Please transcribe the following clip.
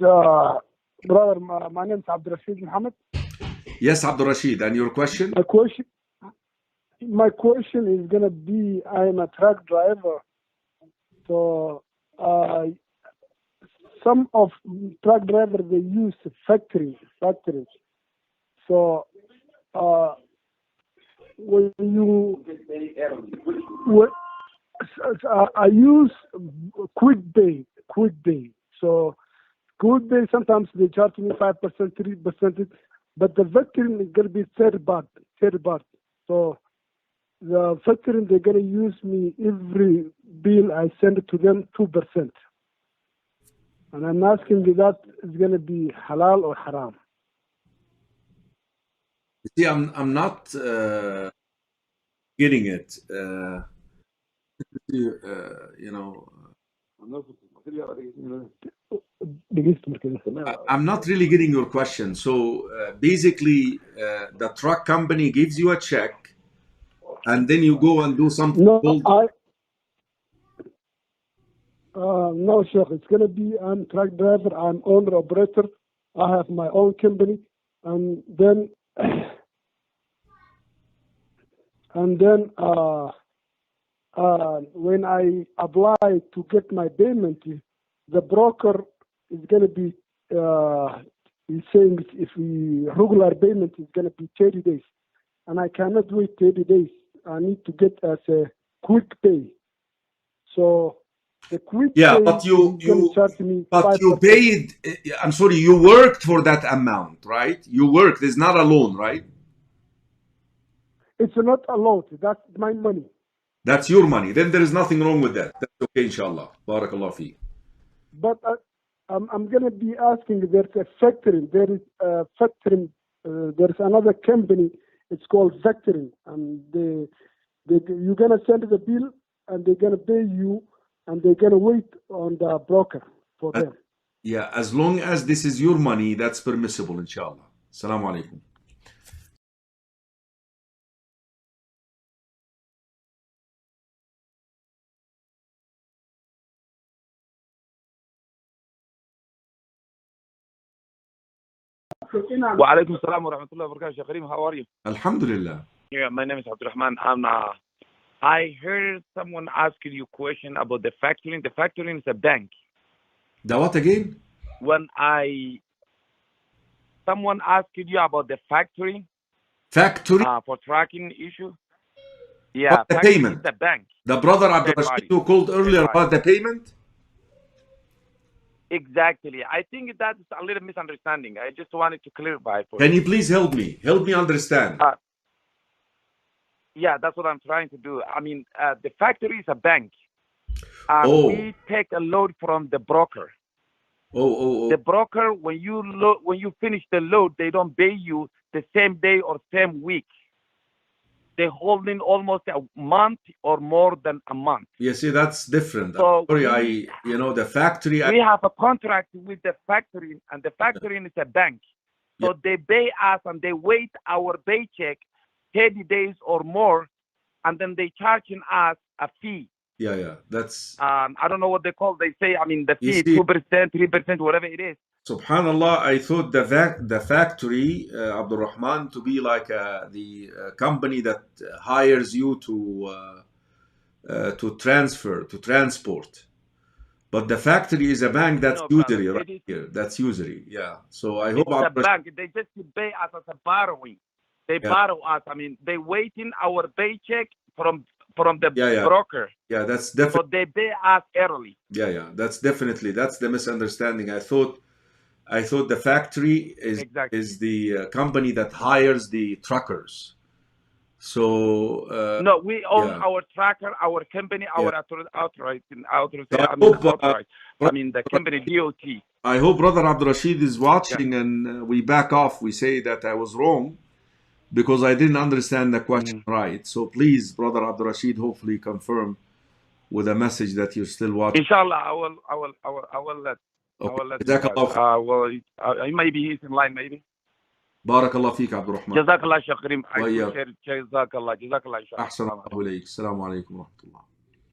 brother, my name is Abdurrashid Muhammad. Yes, Abdul Rashid, and your question? My question is gonna be: I'm a truck driver, so some of truck drivers they use factories. So I use quick day. So quick day sometimes they charge me 5%, 3%, but the factoring is gonna be third part. So the factoring they're gonna use me every bill I send to them 2%. And I'm asking you that is gonna be halal or haram. See, I'm not getting it. I'm not really getting your question. So basically, the truck company gives you a check, and then you go and do something. No, sir. It's gonna be I'm truck driver. I'm owner operator. I have my own company, and then when I apply to get my payment, the broker is gonna be he's saying if the regular payment is gonna be 30 days, and I cannot wait 30 days. I need to get as a quick pay. So the quick pay but you paid. I'm sorry, you worked for that amount, right? You worked. It's not a loan, right? It's not a loan. That's my money. That's your money. Then there is nothing wrong with that. That's okay, inshallah. Barakallah fi. But I'm going to be asking, there's a factoring. There is a factoring. There's another company. It's called factoring. And you're going to send the bill, and they're going to pay you, and they're going to wait on the broker for them. Yeah, as long as this is your money, that's permissible, inshallah. Assalamu alaikum. وعليكم السلام ورحمة الله وبركاته. Karim, how are you? Alhamdulillah. Yeah, my name is Abdurrahman. I heard someone asking you a question about the factoring. The factoring is a bank. The what again? Someone asked you about the factoring. Factory? For tracking issue. Yeah, the payment. Is the bank. The brother Abdul Rashid who called earlier about the payment? Exactly. I think that's a little misunderstanding. I just wanted to clarify for Can you please help me? Help me understand. Yeah, that's what I'm trying to do. I mean, the factory is a bank. We take a load from the broker. The broker, when you finish the load, they don't pay you the same day or same week. They hold in almost a month or more than a month. You see, that's different. So sorry, the factory. We have a contract with the factory, and the factory is a bank. So they pay us, and they wait our paycheck 30 days or more, and then they charging us a fee. Yeah, that's. I don't know what they call. They say, I mean, the fee 2%, 3%, whatever it is. Subhanallah, I thought the factory, Abdul Rahman, to be like the company that hires you to transport. But the factory is a bank. That's usury right here. That's usury. Yeah. So I hope. It's a bank. They just pay us as a borrowing. They borrow us. I mean, they waiting our paycheck from the broker. Yeah, that's definitely. So they pay us early. Yeah. That's the misunderstanding. I thought the factory is the company that hires the truckers. So no, we own our tracker, our company, our authorized. I mean, the company DOT. I hope Brother Abdul Rashid is watching, and we back off. We say that I was wrong because I didn't understand the question right. So please, Brother Abdul Rashid, hopefully confirm with a message that you're still watching. Inshallah, I will let. Maybe he's in line, maybe. Barakallah feek, Abdul Rahman. Jazakallah, Sheikh Karim. I appreciate it. Jazakallah. أحسن الله إليك. السلام عليكم ورحمة الله.